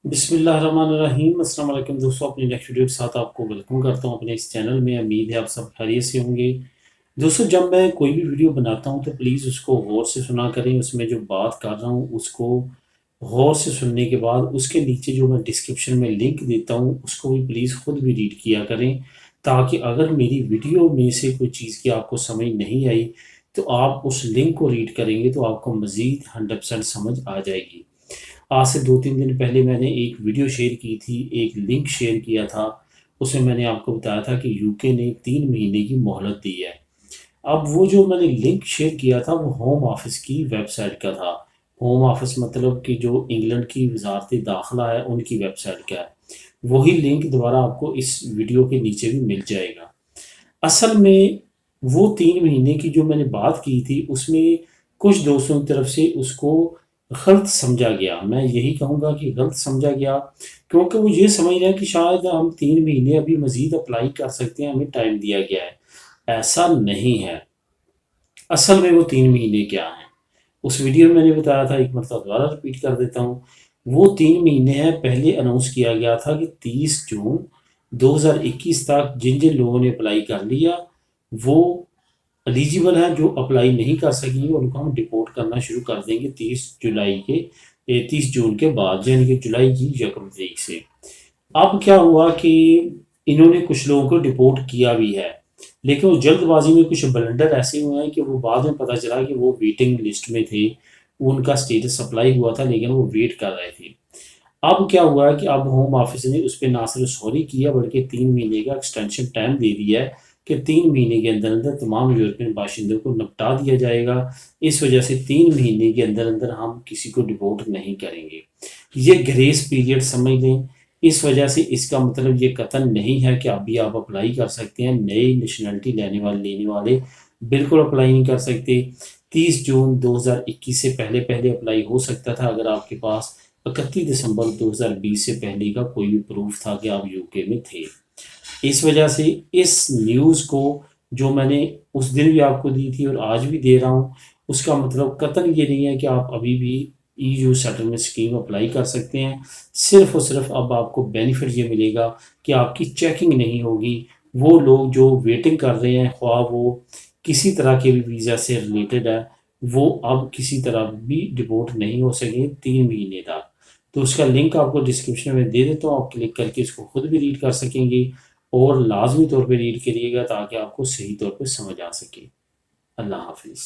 बिस्मिल्लाहिर्रहमानिर्रहीम। अस्सलाम वालेकुम दोस्तों, अपनी नेक्स्ट वीडियो के साथ आपको वेलकम करता हूं अपने इस चैनल में। उम्मीद है आप सब खैरियत से होंगे। दोस्तों, जब मैं कोई भी वीडियो बनाता हूं तो प्लीज़ उसको गौर से सुना करें। उसमें जो बात कर रहा हूं उसको गौर से सुनने के बाद उसके नीचे जो मैं डिस्क्रिप्शन में लिंक देता हूं उसको भी प्लीज़ खुद भी रीड किया करें, ताकि अगर मेरी वीडियो में से कोई चीज़ की आपको समझ नहीं आई तो आप उस लिंक को रीड करेंगे तो आपको मज़ीद 100% समझ आ जाएगी। आज से 2-3 दिन पहले मैंने एक वीडियो शेयर की थी, एक लिंक शेयर किया था। उसमें मैंने आपको बताया था कि यूके ने 3 महीने की मोहलत दी है। अब वो जो मैंने लिंक शेयर किया था वो होम ऑफिस की वेबसाइट का था। होम ऑफिस मतलब कि जो इंग्लैंड की वजारत दाखिला है उनकी वेबसाइट का है। वही लिंक दोबारा आपको इस वीडियो के नीचे भी मिल जाएगा। असल में वो 3 महीने की जो मैंने बात की थी उसमें कुछ दोस्तों की तरफ से उसको गलत समझा गया। मैं यही कहूँगा कि गलत समझा गया, क्योंकि वो ये समझ रहे हैं कि शायद हम 3 महीने अभी मज़ीद अप्लाई कर सकते हैं, हमें टाइम दिया गया है। ऐसा नहीं है। असल में वो 3 महीने क्या हैं? उस वीडियो में मैंने बताया था, एक मरतबा दोबारा रिपीट कर देता हूँ। वो 3 महीने हैं, पहले अनाउंस किया गया था कि 30 जून 2021 तक जिन-जिन लोगों ने अप्लाई कर लिया, वो एलिजिबल हैं। जो अप्लाई नहीं कर सकेंगे उनको हम डिपोर्ट करना शुरू कर देंगे 30 जून के बाद, यानी कि जुलाई की 1 तारीख से। अब क्या हुआ कि इन्होंने कुछ लोगों को डिपोर्ट किया भी है, लेकिन वो जल्दबाजी में कुछ ब्लंडर ऐसे हुए हैं कि वो बाद में पता चला कि वो वेटिंग लिस्ट में थे। उनका स्टेटस अप्लाई हुआ था लेकिन वो वेट कर रहे थे। अब क्या हुआ है कि अब होम ऑफिस ने उस पे ना सिर्फ सॉरी किया बल्कि 3 महीने का एक्सटेंशन टाइम दे दिया है कि 3 महीने के अंदर अंदर तमाम यूरोपियन बाशिंदों को निपटा दिया जाएगा। इस वजह से 3 महीने के अंदर अंदर हम किसी को डिपोर्ट नहीं करेंगे। ये ग्रेस पीरियड समझ लें। इस वजह से इसका मतलब ये कतन नहीं है कि अभी आप अप्लाई कर सकते हैं। नई नेशनलिटी लेने वाले बिल्कुल अप्लाई नहीं कर सकते। 30 जून 2021 से पहले पहले अप्लाई हो सकता था अगर आपके पास 31 दिसंबर 2020 से पहले का कोई भी प्रूफ था कि आप यूके में थे। इस वजह से इस न्यूज़ को जो मैंने उस दिन भी आपको दी थी और आज भी दे रहा हूँ, उसका मतलब कतई ये नहीं है कि आप अभी भी ईयू सेटलमेंट स्कीम अप्लाई कर सकते हैं। सिर्फ़ और सिर्फ़ अब आपको बेनिफिट ये मिलेगा कि आपकी चेकिंग नहीं होगी। वो लोग जो वेटिंग कर रहे हैं, ख्वाह वो किसी तरह के भी वीज़ा से रिलेटेड है, वो अब किसी तरह भी डिपोर्ट नहीं हो सकेंगे 3 महीने तक। तो उसका लिंक आपको डिस्क्रिप्शन में दे देता हूँ, आप क्लिक करके इसको खुद भी रीड कर सकेंगे और लाजमी तौर पे रीड करिएगा ताकि आपको सही तौर पे समझ आ सके। अल्लाह हाफिज़।